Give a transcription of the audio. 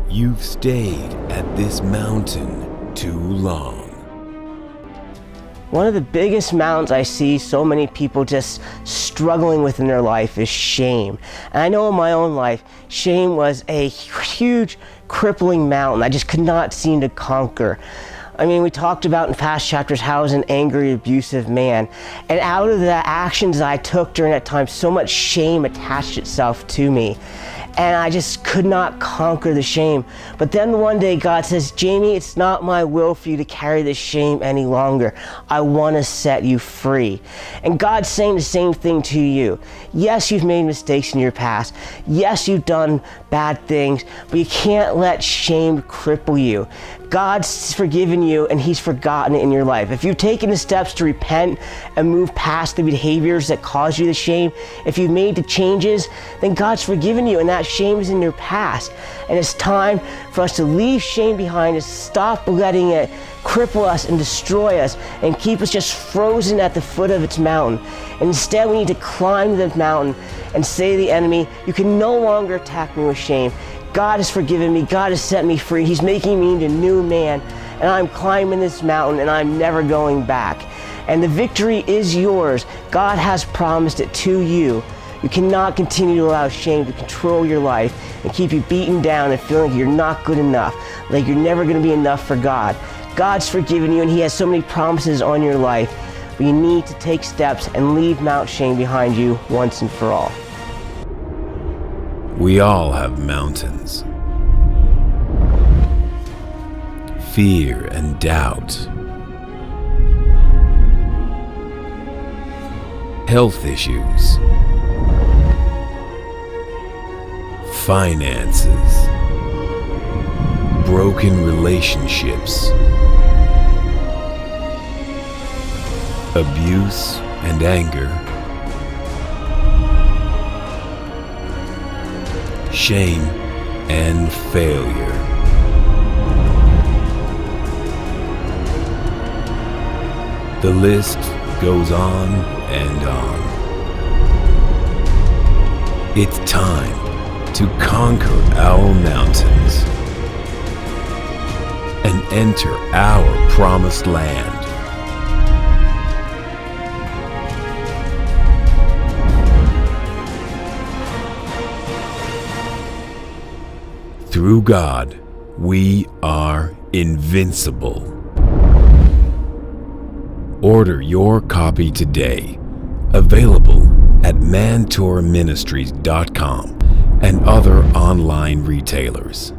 You've stayed at this mountain too long. One of the biggest mountains I see so many people just struggling with in their life is shame. And I know in my own life, shame was a huge crippling mountain I just could not seem to conquer. I mean, we talked about in past chapters how I was an angry, abusive man. And out of the actions I took during that time, so much shame attached itself to me. And I just could not conquer the shame. But then one day God says, Jamie, it's not my will for you to carry this shame any longer. I want to set you free. And God's saying the same thing to you. Yes, you've made mistakes in your past. Yes, you've done bad things, but you can't let shame cripple you. God's forgiven you and He's forgotten it in your life. If you've taken the steps to repent and move past the behaviors that caused you the shame, if you've made the changes, then God's forgiven you and that shame is in your past. And it's time for us to leave shame behind us, stop letting it cripple us and destroy us and keep us just frozen at the foot of its mountain. And instead we need to climb the mountain and say to the enemy, you can no longer attack me with shame. God has forgiven me, God has set me free, He's making me into a new man, and I'm climbing this mountain and I'm never going back. And the victory is yours. God has promised it to you. You cannot continue to allow shame to control your life and keep you beaten down and feeling like you're not good enough, like you're never going to be enough for God. God's forgiven you and He has so many promises on your life, but you need to take steps and leave Mount Shame behind you once and for all. We all have mountains. Fear and doubt. Health issues. Finances. Broken relationships. Abuse and anger. Shame and failure. The list goes on and on. It's time to conquer our mountains and enter our promised land. Through God, we are invincible. Order your copy today. Available at mantourministries.com and other online retailers.